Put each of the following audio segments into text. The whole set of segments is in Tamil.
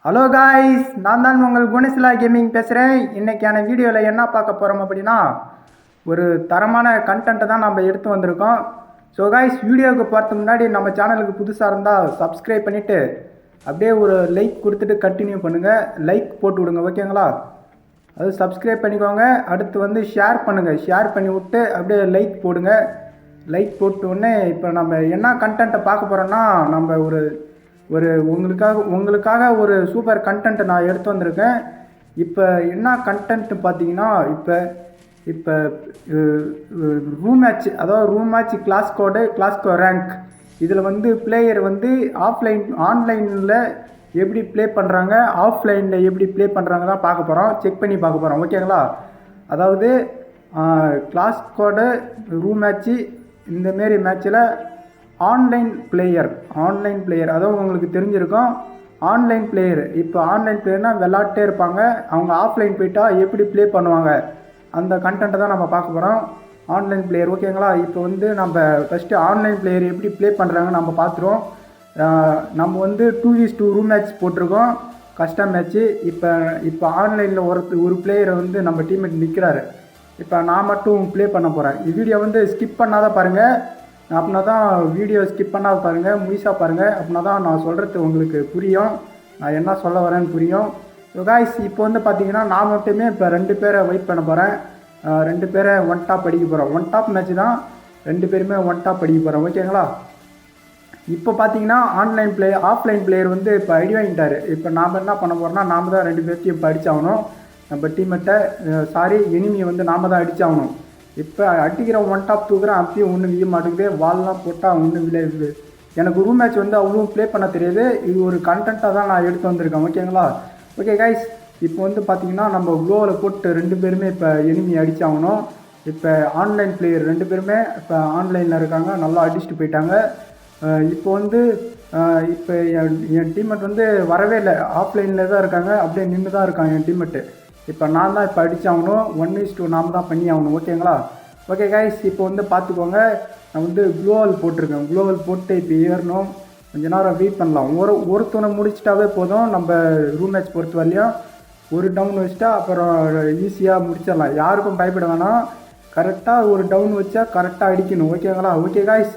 ஹலோ காய்ஸ், நான் தான் உங்கள் குணசிலா கேமிங் பேசுகிறேன். இன்றைக்கான வீடியோவில் என்ன பார்க்க போகிறோம் அப்படின்னா, ஒரு தரமான கண்டென்ட்டை தான் நம்ம எடுத்து வந்திருக்கோம். ஸோ காய்ஸ், வீடியோவுக்கு போகிறதுக்கு முன்னாடி நம்ம சேனலுக்கு புதுசாக இருந்தால் சப்ஸ்கிரைப் பண்ணிவிட்டு அப்படியே ஒரு லைக் கொடுத்துட்டு கண்டினியூ பண்ணுங்கள். லைக் போட்டு விடுங்க, ஓகேங்களா? அது சப்ஸ்கிரைப் பண்ணிக்கோங்க. அடுத்து வந்து ஷேர் பண்ணுங்கள். ஷேர் பண்ணி விட்டு அப்படியே லைக் போடுங்க. லைக் போட்டு உடனே இப்போ நம்ம என்ன கண்டென்ட்டை பார்க்க போகிறோன்னா, நம்ம ஒரு ஒரு உங்களுக்காக ஒரு சூப்பர் கண்டென்ட்டை நான் எடுத்து வந்திருக்கேன். இப்போ என்ன கண்டென்ட்டு பார்த்தீங்கன்னா, இப்போ ரூம் மேட்ச், அதாவது ரூம் மேட்ச் கிளாஸ்கோ ரேங்க். இதில் வந்து பிளேயர் வந்து ஆன்லைனில் எப்படி ப்ளே பண்ணுறாங்க, ஆஃப்லைனில் எப்படி ப்ளே பண்ணுறாங்க தான் பார்க்க போகிறோம். செக் பண்ணி பார்க்க போகிறோம், ஓகேங்களா? அதாவது கிளாஸ்கோடு ரூம் மேட்ச்சு, இந்தமாரி மேட்ச்சில் ஆன்லைன் பிளேயர் அதாவது உங்களுக்கு தெரிஞ்சிருக்கும். ஆன்லைன் பிளேயர், இப்போ ஆன்லைன் பிளேயர்னால் விளாட்டே இருப்பாங்க. அவங்க ஆஃப்லைன் போயிட்டால் எப்படி ப்ளே பண்ணுவாங்க, அந்த கண்டென்ட்டை தான் நம்ம பார்க்க போகிறோம். ஆன்லைன் பிளேயர், ஓகேங்களா? இப்போ வந்து நம்ம ஃபஸ்ட்டு ஆன்லைன் பிளேயர் எப்படி ப்ளே பண்ணுறாங்க நம்ம பார்த்துருவோம். நம்ம வந்து 2v2 ரூம் மேட்ச் போட்டிருக்கோம், கஸ்டம் மேட்ச்சு. இப்போ ஆன்லைனில் ஒரு பிளேயரை வந்து நம்ம டீம்மேட் நிற்கிறாரு. இப்போ நான் மட்டும் ப்ளே பண்ண போகிறேன். வீடியோ வந்து ஸ்கிப் பண்ணாதான் பாருங்கள். அப்படின்னா தான் வீடியோ ஸ்கிப் பண்ணால் பாருங்கள், முழுசாக பாருங்கள். அப்படின்னா தான் நான் சொல்கிறது உங்களுக்கு புரியும், நான் என்ன சொல்ல வரேன்னு புரியும். ஸோ காய்ஸ், இப்போ வந்து பார்த்தீங்கன்னா நான் மட்டுமே இப்போ 2 பேரை வெயிட் பண்ண போகிறேன். 2 பேரை ஒன் டாப் அடிக்க போகிறோம். ஒன் டாப் மேட்ச் தான், 2 பேருமே ஒன் டாப் அடிக்க போகிறோம், ஓகேங்களா? இப்போ பார்த்தீங்கன்னா ஆஃப்லைன் பிளேயர் வந்து இப்போ அடி வாங்கிட்டார். இப்போ நாம் என்ன பண்ண போகிறோம்னா, நாம் தான் 2 பேர்த்தையும் இப்போ அடித்தாகணும். நம்ம டீம்மேட்டை எனிமியை வந்து நாம் தான் அடித்தாகணும். இப்போ அடிக்கிற ஒன் டாப் தூக்குறேன், அப்பயும் ஒன்றும் விய மாட்டேங்குது. வால்லாம் போட்டால் ஒன்றும் விளையுது. எனக்கு ரூம் மேட்ச் வந்து அவ்வளோ ப்ளே பண்ண தெரியாது. இது ஒரு கண்டென்ட்டாக தான் நான் எடுத்து வந்திருக்கேன், ஓகேங்களா? ஓகே கைஸ், இப்போ வந்து பார்த்தீங்கன்னா நம்ம க்ளோவில் போட்டு 2 பேருமே இப்போ எனிமி அடித்தாகணும். இப்போ ஆன்லைன் பிளேயர் 2 பேருமே இப்போ ஆன்லைனில் இருக்காங்க, நல்லா அடிச்சுட்டு போயிட்டாங்க. இப்போ வந்து இப்போ என் டீம்மேட் வந்து வரவே இல்லை, ஆஃப்லைனில் தான் இருக்காங்க, அப்படியே நின்று தான் இருக்காங்க என் டீம்மேட்டு. இப்போ நான் தான் இப்போ அடித்தாகணும். 1:2 நாம் தான் பண்ணி ஆகணும், ஓகேங்களா? ஓகே கைஸ், இப்போ வந்து பார்த்துக்கோங்க. நான் வந்து க்ளோவல் போட்டிருக்கேன். க்ளோவல் போட்டு இப்போ ஏறணும். கொஞ்ச நேரம் வெயிட் பண்ணலாம். ஒருத்தனை முடிச்சிட்டாவே போதும். நம்ம ரூம் மேட்ச் பொறுத்த வரையும் ஒரு டவுன் வச்சுட்டா அப்புறம் ஈஸியாக முடிச்சிடலாம். யாருக்கும் பயப்பட வேணாம். கரெக்டாக ஒரு டவுன் வச்சா கரெக்டாக அடிக்கணும், ஓகேங்களா? ஓகே கைஸ்,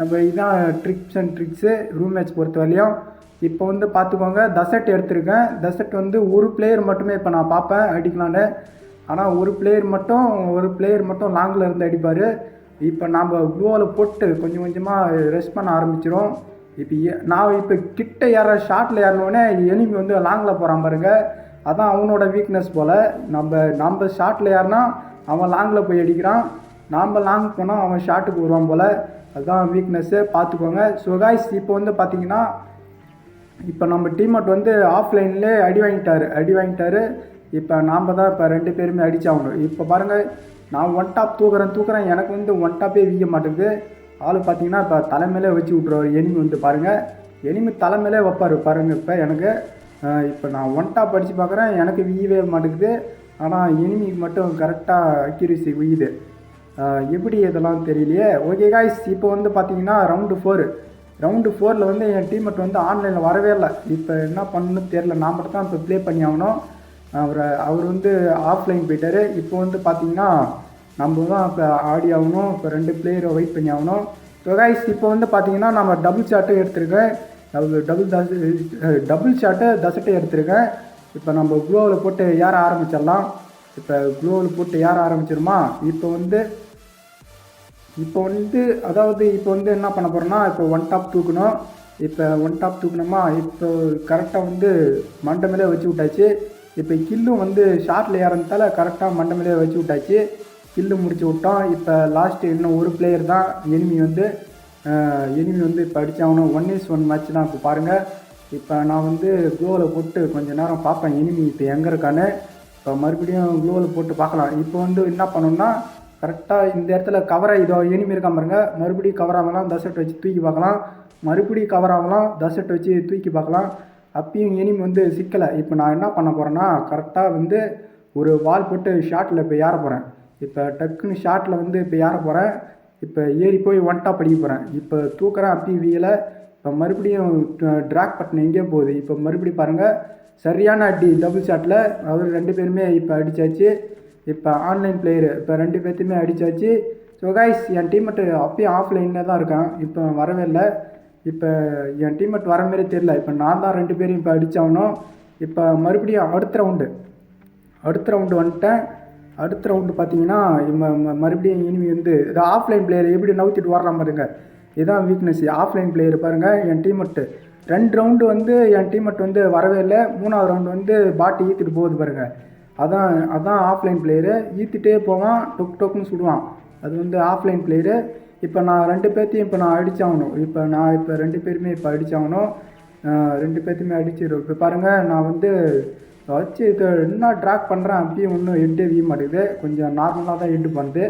நம்ம இதுதான் tricks and tricks room match பொறுத்த வரையும். இப்போ வந்து பார்த்துக்கோங்க, தசட் எடுத்திருக்கேன். தசட் வந்து ஒரு பிளேயர் மட்டுமே இப்போ நான் பார்ப்பேன் அடிக்கலான்னு. ஆனால் ஒரு பிளேயர் மட்டும் லாங்கில் இருந்து அடிப்பார். இப்போ நாம் க்ளோவில் போட்டு கொஞ்சம் கொஞ்சமாக ரெஸ்ட் பண்ண ஆரம்பிச்சிடும். நான் இப்போ கிட்ட ஷார்ட்டில் ஏறினோடனே எனிமி வந்து லாங்கில் போகிறான் பாருங்க. அதான் அவனோட வீக்னஸ் போல். நம்ம ஷார்ட்டில் ஏறினா அவன் லாங்கில் போய் அடிக்கிறான், நாம் லாங் போனால் அவன் ஷார்ட்டுக்கு வருவான் போல். அதுதான் வீக்னஸ்ஸு, பார்த்துக்கோங்க. ஸோ காய்ஸ், இப்போ வந்து பார்த்தீங்கன்னா இப்போ நம்ம டீம்மேட் வந்து ஆஃப்லைன்லேயே அடி வாங்கிட்டாரு. இப்போ நாம் தான் இப்போ 2 பேருமே அடித்தாகணும். இப்போ பாருங்கள், நான் ஒன் டாப் தூக்குறேன். எனக்கு வந்து ஒன் டாப்பே வீய மாட்டேங்குது. ஆள் பார்த்தீங்கன்னா இப்போ தலைமையிலே வச்சு விட்ருவார். எனிமி வந்து பாருங்கள், எனிமி தலைமையிலே வைப்பார் பாருங்கள். இப்போ எனக்கு இப்போ நான் ஒன் டாப் அடித்து பார்க்குறேன், எனக்கு வீயவே மாட்டேங்குது. ஆனால் எனிமிக்கு மட்டும் கரெக்டாக அக்யூரசி வீயுது. எப்படி இதெல்லாம் தெரியலையே. ஓகே காய்ஸ், இப்போ வந்து பார்த்தீங்கன்னா ரவுண்டு 4 வந்து என் டீம்மேட் வந்து ஆன்லைனில் வரவே இல்லை. இப்போ என்ன பண்ணணும்னு தெரில. நான் மட்டும் தான் இப்போ ப்ளே பண்ணி ஆகணும். அவர் வந்து ஆஃப்லைன் போயிட்டார். இப்போ வந்து பார்த்தீங்கன்னா நம்ம தான் இப்போ ஆடி ஆகணும். இப்போ 2 பிளேயரை வெயிட் பண்ணி ஆகணும். ஸோ கைஸ், இப்போ வந்து பார்த்தீங்கன்னா நம்ம டபுள் ஷாட்டும் எடுத்திருக்கேன். டபுள் ஷாட்டு தசட்டை எடுத்திருக்கேன். இப்போ நம்ம க்ளோவில் போட்டு ஏற ஆரம்பிச்சிடலாம். இப்போ க்ளோவில் போட்டு ஏற ஆரம்பிச்சிருமா. இப்போ வந்து என்ன பண்ண போகிறோன்னா, இப்போ ஒன் டாப் தூக்கணும். இப்போ ஒன் டாப் தூக்கணுமா. இப்போ கரெக்டாக வந்து மண்டை மேலே வச்சு விட்டாச்சு. இப்போ கில்லும் வந்து ஷார்ட்டில் ஏறந்தால கரெக்டாக மண்டை மேலே வச்சு விட்டாச்சு. கில்லு முடிச்சு விட்டோம். இப்போ லாஸ்ட்டு இன்னும் ஒரு பிளேயர் தான். எனிமி வந்து இப்போ அடித்தாகணும். 1:1 மேட்ச் தான். இப்போ பாருங்கள், இப்போ நான் வந்து க்ளோவில் போட்டு கொஞ்சம் நேரம் பார்ப்பேன் எனிமி இப்போ எங்கே இருக்கான்னு. இப்போ மறுபடியும் க்ளோவில் போட்டு பார்க்கலாம். இப்போ வந்து என்ன பண்ணணும்னா, கரெக்டாக இந்த இடத்துல இதோ எனிமி இருக்காம பாருங்க. மறுபடியும் கவர் ஆகலாம், தசட் வச்சு தூக்கி பார்க்கலாம். மறுபடியும் கவர் ஆகலாம், தசட் வச்சு தூக்கி பார்க்கலாம். அப்பயும் எனிமி வந்து சிக்கலை. இப்போ நான் என்ன பண்ண போகிறேன்னா, கரெக்டாக வந்து ஒரு வால் போட்டு ஷார்ட்டில் இப்போ ஏற போகிறேன். இப்போ டக்குன்னு ஷார்ட்டில் வந்து இப்போ ஏற போகிறேன். இப்போ ஏறி போய் ஒன் டாப் அடிக்க போகிறேன். இப்போ தூக்குறேன், அப்பயும் வீயலை. இப்போ மறுபடியும் ட்ராக் பட்டன் எங்கேயோ போகுது. இப்போ மறுபடியும் பாருங்கள், சரியான அடி டபுள் ஷாட்டில். அவர் 2 பேருமே இப்போ அடித்தாச்சு. இப்போ ஆன்லைன் பிளேயரு இப்போ 2 பேர்த்தையுமே அடித்தாச்சு. ஸோ கைஸ் என் டீம்மேட்டு அப்பயும் ஆஃப்லைனில் தான் இருக்கான். இப்போ வரவே இல்லை. இப்போ என் டீம்மேட் வர மாரி தெரியல. இப்போ நான் தான் 2 பேரும் இப்போ அடித்தாகணும். இப்போ மறுபடியும் அடுத்த ரவுண்டு வந்துட்டேன். அடுத்த ரவுண்டு பார்த்தீங்கன்னா மறுபடியும் இனிமே வந்து இது ஆஃப்லைன் பிளேயர் எப்படி நவுத்திட்டு வரலாம் பாருங்க. இதுதான் வீக்னஸ் ஆஃப்லைன் பிளேயர் பாருங்கள். என் டீம்மேட்டு 2 ரவுண்டு வந்து என் டீம்மேட் வந்து வரவே இல்லை. 3ஆவது ரவுண்டு வந்து பாட்டு ஈத்துட்டு போகுது பாருங்கள். அதான் ஆஃப்லைன் பிளேயரு. ஈத்துட்டே போவான், டொக்குன்னு சுடுவான். அது வந்து ஆஃப்லைன் பிளேயரு. இப்போ நான் 2 பேர்த்தையும் இப்போ நான் அடித்தாகணும். இப்போ 2 பேருமே இப்போ அடித்தாகணும். 2 பேர்த்தையுமே அடிச்சிடும். இப்போ பாருங்கள் நான் வந்து வச்சு இது என்ன ட்ராக் பண்ணுறேன். அப்பயும் ஒன்றும் ஹெட்டே வீய மாட்டேங்குது. கொஞ்சம் நார்மலாக தான் ஹெட்டு பண்ணுது.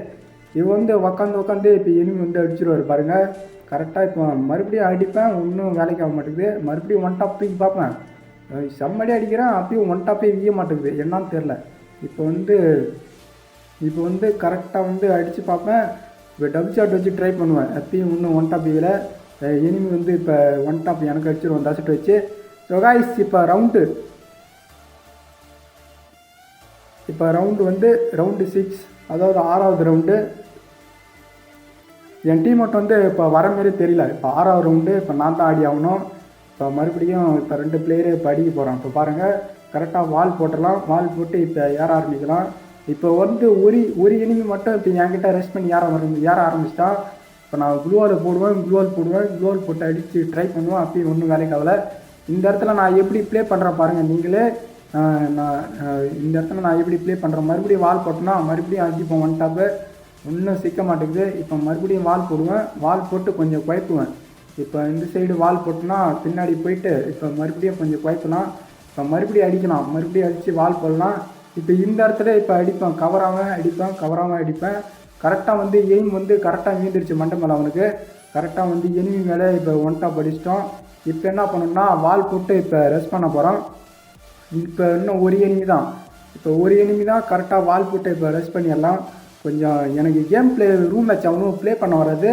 இது வந்து உக்காந்து இப்போ எனிமி வந்து அடிச்சிடுவார் பாருங்கள். கரெக்டாக இப்போ மறுபடியும் அடிப்பேன், ஒன்றும் வேலைக்கு ஆக மாட்டேங்குது. மறுபடியும் 1 டாப் தூக்கி பார்ப்பேன், செம்மடி அடிக்கிறேன். அப்பயும் 1 டாப்பே வீய மாட்டேங்குது, என்னான்னு தெரில. இப்போ வந்து கரெக்டாக வந்து அடித்து பார்ப்பேன். இப்போ டபுள் ஷாட் வச்சு ட்ரை பண்ணுவேன். அப்பயும் இன்னும் 1 டாப் வீல. எனிமி வந்து இப்போ 1 டாப் எனக்கு அடிச்சிடுவோம் தசட்டு வச்சு. ஸோ கைஸ் இப்போ ரவுண்டு வந்து ரவுண்டு 6, அதாவது 6ஆவது ரவுண்டு. என் டீம்மேட் வந்து இப்போ வர மாரி தெரியல. இப்போ 6ஆவது ரவுண்டு இப்போ நான் தான் ஆடி ஆகணும். இப்போ மறுபடியும் இப்போ 2 பிளேயரு இப்போ அடிக்க போகிறோம். இப்போ பாருங்கள் கரெக்டாக வால் போட்டுடலாம். வால் போட்டு இப்போ ஏற ஆரம்பிக்கலாம். இப்போ வந்து ஒரு எனிமி மட்டும் இப்போ என்கிட்ட ரெஸ்ட் பண்ணி ஏற ஆரம்பிச்சிட்டான். இப்போ நான் க்ளூவால் போடுவேன், போட்டு அடித்து ட்ரை பண்ணுவேன். அப்பயும் ஒன்றும் வேலைக்கு ஆகலை. இந்த இடத்துல நான் எப்படி ப்ளே பண்ணுறேன் பாருங்கள் நீங்களே. இந்த இடத்துல நான் எப்படி ப்ளே பண்ணுறேன், மறுபடியும் வால் போட்டோன்னா மறுபடியும் அடிப்போம் 1 டாப்பு. ஒன்றும் சிக்க மாட்டேங்குது. இப்போ மறுபடியும் வால் போடுவேன், வால் போட்டு கொஞ்சம் குழப்புவேன். இப்போ இந்த சைடு வால் போட்டோன்னா பின்னாடி போயிட்டு இப்போ மறுபடியும் கொஞ்சம் குழப்பலாம். இப்போ மறுபடியும் அடிக்கலாம், மறுபடியும் அடித்து வால் போடலாம். இப்போ இந்த இடத்துல இப்போ அடிப்பேன், கவராமல் அடிப்பேன். கரெக்டாக வந்து எய்ம் வந்து கரெக்டாக மீந்துருச்சு மண்டை மேலே அவனுக்கு. கரெக்டாக வந்து எனிமி மேலே இப்போ 1 டாப் அடிச்சிட்டோம். இப்போ என்ன பண்ணணும்னா வால் போட்டு இப்போ ரெஸ்ட் பண்ண போகிறோம். இப்போ இன்னும் ஒரு எனிமி தான் கரெக்டாக வால் போட்டு இப்போ ரெஸ்ட் பண்ணிடலாம். கொஞ்சம் எனக்கு கேம் ப்ளே ரூம் மேட்ச் அவனும் ப்ளே பண்ண வராது.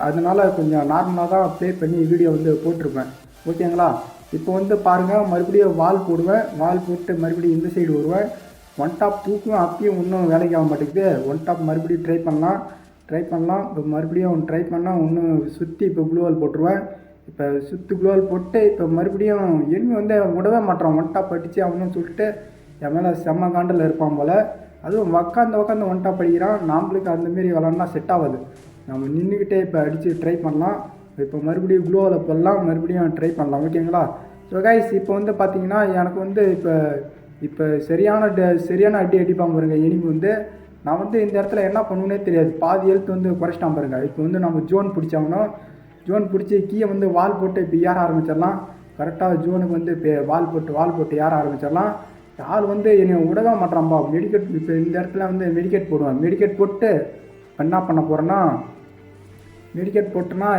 அதனால் கொஞ்சம் நார்மலாக தான் ப்ளே பண்ணி வீடியோ வந்து போட்டிருப்பேன். ஓகேங்களா? இப்போ வந்து பாருங்கள் மறுபடியும் வால் போடுவேன், வால் போட்டு மறுபடியும் இந்த சைடு வருவேன். 1 டாப் தூக்குவேன். அப்பயும் இன்னும் வேலைக்கு ஆக மாட்டேங்குது. 1 டாப் மறுபடியும் ட்ரை பண்ணலாம். இப்போ மறுபடியும் ட்ரை பண்ணால் இன்னும் சுற்றி இப்போ க்ளூவால் போட்டுருவேன். இப்போ க்ளூவால் போட்டு இப்போ மறுபடியும் எனிமி வந்து விடவே மாட்டான். 1 டாப் அடித்து அவனும் சொல்லிட்டு என் மேலே செம்ம காண்டில் இருப்பான் போல். அதுவும் உக்காந்து 1 டாப் அடிக்கிறான். நம்மளுக்கு அந்தமாரி விளாட்னா செட் ஆகாது. நம்ம நின்றுக்கிட்டே இப்போ அடித்து ட்ரை பண்ணலாம். இப்போ மறுபடியும் க்ளூவால் போடலாம், மறுபடியும் ட்ரை பண்ணலாம். ஓகேங்களா? ஸோ கைஸ் இப்போ வந்து பார்த்தீங்கன்னா எனக்கு வந்து இப்போ சரியான அடி அடிப்பான் பாருங்க எனிமி வந்து. நான் வந்து இந்த இடத்துல என்ன பண்ணுவேன்னே தெரியாது. பாதி எழுத்து வந்து குறைச்சிட்டான் பாருங்க. இப்போ வந்து நம்ம ஜோன் பிடிச்சாகணும். ஜோன் பிடிச்சி கீயை வந்து வால் போட்டு இப்போ ஏற ஆரம்பிச்சிடலாம். கரெக்டாக ஜோனுக்கு வந்து இப்போ வால் போட்டு ஏற ஆரம்பிச்சிடலாம். ஆள் வந்து என்னை விடவே மாட்டான்பா. மெடிக்கெட் இப்போ இந்த இடத்துல வந்து மெடிக்கெட் போடுவேன். மெடிக்கெட் போட்டு என்ன பண்ண போகிறேன்னா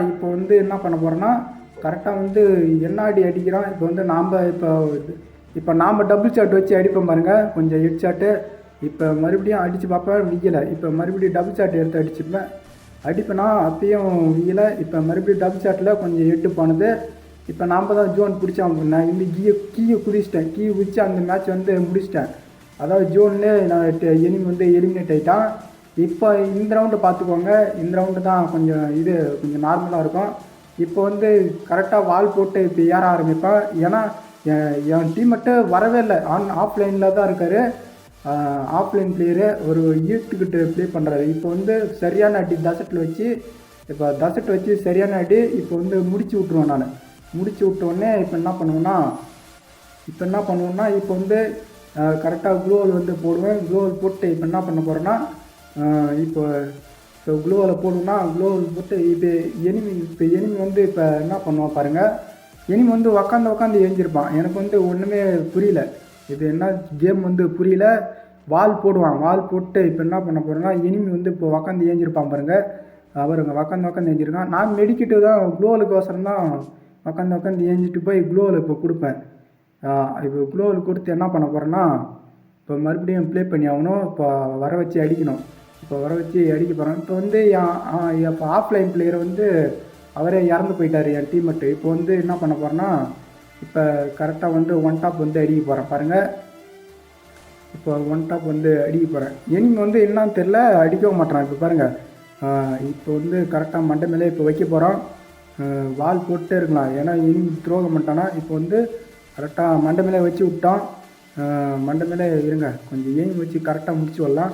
இப்போ வந்து என்ன பண்ண போகிறேன்னா கரெக்டாக வந்து என்ன அடிக்கிறான். இப்போ வந்து நாம் டபுள் ஷாட் வச்சு அடிப்போம் பாருங்கள், கொஞ்சம் ஹெட் ஷாட்டு. இப்போ மறுபடியும் அடித்து பார்ப்பேன், வியலை. இப்போ மறுபடியும் டபுள் ஷாட் எடுத்து அடிப்பேனா அப்பயும் வியலை. இப்போ மறுபடியும் டபுள் ஷாட்டில் கொஞ்சம் ஹெட்டு போனது. இப்போ நாம் தான் ஜோன் பிடிச்சோம். நான் இந்த கீயை குதிச்சிட்டேன். கீ குதிச்சு அந்த மேட்ச் வந்து முடிச்சிட்டேன். அதாவது ஜோன்லேயே நான் எனிமி வந்து எலிமினேட் ஆகிட்டான். இப்போ இந்த ரவுண்டு பார்த்துக்கோங்க. இந்த ரவுண்டு தான் கொஞ்சம் நார்மலாக இருக்கும். இப்போ வந்து கரெக்டாக வால் போட்டு இப்போ ஏற ஆரம்பிப்பேன். ஏன்னா என் டீம் மட்டும் வரவே இல்லை. ஆஃப்லைனில் தான் இருக்கார். ஆஃப்லைன் பிளேயரு ஒரு ஈர்த்துக்கிட்டு ப்ளே பண்ணுறாரு. இப்போ வந்து சரியான அடி தசட்டு வச்சு சரியான அடி இப்போ வந்து முடிச்சு விட்ருவேன். நான் முடிச்சு விட்டோடனே இப்போ என்ன பண்ணுவேன்னா இப்போ வந்து கரெக்டாக க்ளூவால் வந்து போடுவேன். க்ளூவால் போட்டு இப்போ என்ன பண்ண போகிறேன்னா இப்போ க்ளூவால் போடுவேன்னா க்ளூவால் போட்டு இப்போ எனிமி வந்து இப்போ என்ன பண்ணுவான் பாருங்கள். எனிமி வந்து உக்காந்து ஏஞ்சிருப்பான். எனக்கு வந்து ஒன்றுமே புரியல. இது என்ன கேம் வந்து புரியல. வால் போடுவான். வால் போட்டு இப்போ என்ன பண்ண போகிறேன்னா எனிமி வந்து இப்போ உக்காந்து ஏஞ்சிருப்பான் பாருங்கள். அவருங்க உக்காந்து ஏஞ்சிருக்கான். நான் மெடிக்கிட்டு தான் க்ளூவாலுக்கு அவசரம் தான் உக்காந்து ஏஞ்சிட்டு போய் க்ளூவால் இப்போ கொடுப்பேன். இப்போ க்ளூவால் கொடுத்து என்ன பண்ண போகிறேன்னா இப்போ மறுபடியும் ப்ளே பண்ணி ஆகணும். இப்போ வர வச்சு அடிக்கணும். இப்போ வர வச்சு அடிக்க போகிறேன். இப்போ வந்து இப்போ ஆஃப்லைன் பிளேயரை வந்து அவரே இறந்து போயிட்டார் என் டீம்மேட்டு. இப்போ வந்து என்ன பண்ண போகிறேன்னா இப்போ கரெக்டாக வந்து ஒன் டாப் வந்து அடிக்க போகிறேன் பாருங்கள். இப்போ ஒன் டாப் வந்து அடிக்க போகிறேன். எனிமி வந்து என்னன்னு தெரில, அடிக்கவும் மாட்டேறான். இப்போ பாருங்கள், இப்போ வந்து கரெக்டாக மண்டை மேலே இப்போ வைக்க போகிறோம். வால் போட்டே இருக்கலாம், ஏன்னா எனிமி துரோக மாட்டானா. இப்போ வந்து கரெக்டாக மண்டை மேலே வச்சு விட்டோம். மண்டை மேலே இருங்க, கொஞ்சம் எய்ம் வச்சு கரெக்டாக முடிச்சு வரலாம்.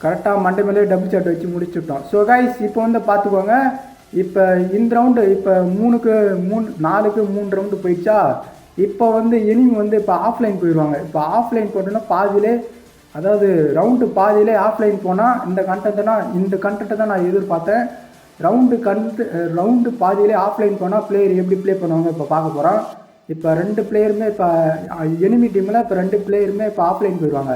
கரெக்டாக மண்டை மேலே டபுள் ஷாட் வச்சு முடிச்சு விட்டோம். ஸோ கைஸ், இப்போ வந்து பார்த்துக்கோங்க, இப்போ இந்த ரவுண்டு இப்போ 4க்கு 3 ரவுண்டு போயிடுச்சா. இப்போ வந்து எனிமி வந்து இப்போ ஆஃப்லைன் போயிடுவாங்க. இப்போ ஆஃப்லைன் போட்டோன்னா பாதியிலே, அதாவது ரவுண்டு பாதியிலே ஆஃப்லைன் போனால் இந்த கண்டென்ட்டை தான் நான் எதிர்பார்த்தேன். ரவுண்டு பாதியிலே ஆஃப்லைன் போனால் பிளேயர் எப்படி ப்ளே பண்ணுவாங்க இப்போ பார்க்க போகிறோம். இப்போ 2 பிளேயருமே இப்போ எனிமி டீமில் இப்போ 2 பிளேயருமே இப்போ ஆஃப்லைன் போயிடுவாங்க.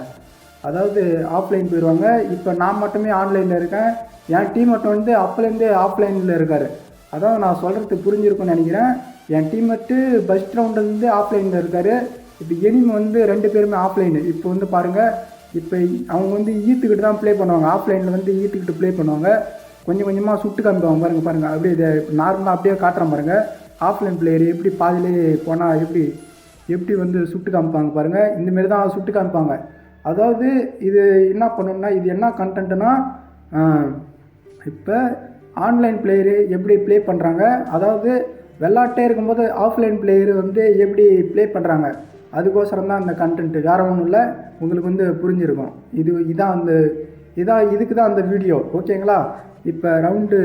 அதாவது ஆஃப்லைன் போயிடுவாங்க. இப்போ நான் மட்டுமே ஆன்லைனில் இருக்கேன். என் டீம் மட்டும் வந்து அப்போலேருந்தே ஆஃப்லைனில் இருக்கார். அதான் நான் சொல்கிறது புரிஞ்சிருக்குன்னு நினைக்கிறேன். என் டீம் மட்டும் ஃபஸ்ட் ரவுண்டுலேருந்து ஆஃப்லைனில் இருக்கார். இப்போ எனிமி வந்து 2 பேருமே ஆஃப்லைனு. இப்போ வந்து பாருங்கள், இப்போ அவங்க வந்து ஈத்துக்கிட்டு தான் ப்ளே பண்ணுவாங்க. ஆஃப்லைனில் வந்து ஈத்துக்கிட்டு ப்ளே பண்ணுவாங்க. கொஞ்சம் கொஞ்சமாக சுட்டு காமிப்பாங்க பாருங்கள். அப்படியே இதை நார்மலாக அப்படியே காட்டுறேன் பாருங்கள். ஆஃப்லைன் பிளேயர் எப்படி பாதிலே போனால் எப்படி வந்து சுட்டு காமிப்பாங்க பாருங்கள். இந்தமாரி தான் சுட்டு காமிப்பாங்க. அதாவது இது என்ன பண்ணணும்னா, இது என்ன கண்டென்ட்னா, இப்போ ஆன்லைன் பிளேயரு எப்படி ப்ளே பண்ணுறாங்க, அதாவது விளாட்டே இருக்கும்போது ஆஃப்லைன் பிளேயரு வந்து எப்படி ப்ளே பண்ணுறாங்க, அதுக்கோசரம் தான் அந்த கண்டென்ட்டு. வேறு ஒன்றும் இல்லை, உங்களுக்கு வந்து புரிஞ்சிருக்கும். இதுக்கு தான் அந்த வீடியோ, ஓகேங்களா. இப்போ ரவுண்டு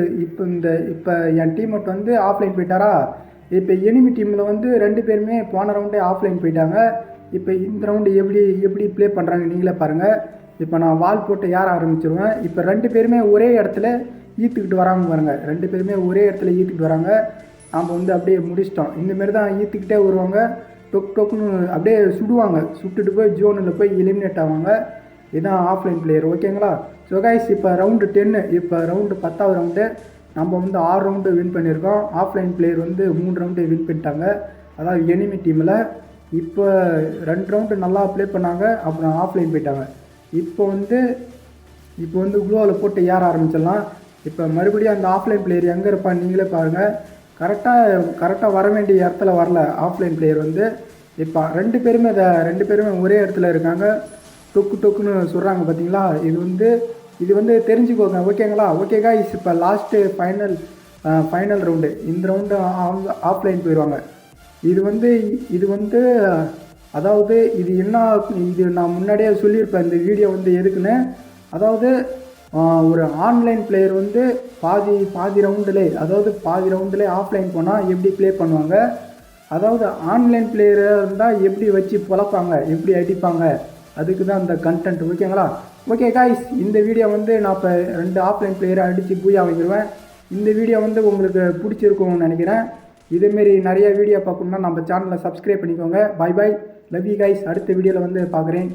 இப்போ என் டீம்மேட் வந்து ஆஃப்லைன் போயிட்டாரா. இப்போ எனிமி டீமில் வந்து 2 பேருமே போன ரவுண்டே ஆஃப்லைன் போயிட்டாங்க. இப்போ இந்த ரவுண்டு எப்படி ப்ளே பண்ணுறாங்க நீங்களே பாருங்கள். இப்போ நான் வால் போட்டு ஏற ஆரம்பிச்சிருவேன். இப்போ 2 பேருமே ஒரே இடத்துல ஈத்துக்கிட்டு வராங்க பாருங்கள். 2 பேருமே ஒரே இடத்துல ஈத்துக்கிட்டு வராங்க. நாம் வந்து அப்படியே முடிச்சிட்டோம். இந்தமாரி தான் ஈத்துக்கிட்டே வருவாங்க. டொக்குன்னு அப்படியே சுடுவாங்க. சுட்டுட்டு போய் ஜோனில் போய் எலிமினேட் ஆவாங்க. இதுதான் ஆஃப்லைன் பிளேயர், ஓகேங்களா. ஸோ கைஸ், இப்போ ரவுண்டு 10, இப்போ ரவுண்டு 10வது ரவுண்டு. நம்ம வந்து 6 ரவுண்டு வின் பண்ணியிருக்கோம். ஆஃப்லைன் பிளேயர் வந்து 3 ரவுண்டு வின் பண்ணிட்டாங்க, அதாவது எனிமி டீமில். இப்போ 2 ரவுண்டு நல்லா ப்ளே பண்ணாங்க, அப்புறம் ஆஃப்லைன் போயிட்டாங்க. இப்போ வந்து குளோவில் போட்டு ஏற ஆரம்பிச்சிடலாம். இப்போ மறுபடியும் அந்த ஆஃப்லைன் பிளேயர் எங்கே இருப்பான்னு நீங்களே பாருங்கள். கரெக்டாக வர வேண்டிய இடத்துல வரல ஆஃப்லைன் பிளேயர் வந்து. இப்போ 2 பேருமே ஒரே இடத்துல இருக்காங்க. டொக்குன்னு சொல்கிறாங்க பார்த்தீங்களா. இது வந்து தெரிஞ்சுக்கோங்க, ஓகேங்களா. ஓகே காய்ஸ், இப்போ லாஸ்ட்டு ஃபைனல் ரவுண்டு. இந்த ரவுண்டு ஆஃப்லைன் போயிடுவாங்க. இது வந்து அதாவது இது நான் முன்னாடியே சொல்லியிருப்பேன் இந்த வீடியோ வந்து எதுக்குன்னு. அதாவது ஒரு ஆன்லைன் பிளேயர் வந்து பாதி ரவுண்டுலே ஆஃப்லைன் போனால் எப்படி ப்ளே பண்ணுவாங்க, அதாவது ஆன்லைன் பிளேயராக இருந்தால் எப்படி வச்சு பொழப்பாங்க, எப்படி அடிப்பாங்க, அதுக்கு தான் அந்த கண்டென்ட், ஓகேங்களா. ஓகே காய்ஸ், இந்த வீடியோ வந்து நான் இப்போ 2 ஆஃப்லைன் பிளேயரை அடித்து பூயா வாங்கிடுவேன். இந்த வீடியோ வந்து உங்களுக்கு பிடிச்சிருக்கும்னு நினைக்கிறேன். இதேமாரி நிறைய வீடியோ பார்க்கணுன்னா நம்ம சேனலை சப்ஸ்கிரைப் பண்ணிக்கோங்க. Bye bye, love you guys. அடுத்த வீடியோவில் வந்து பார்க்குறேன்.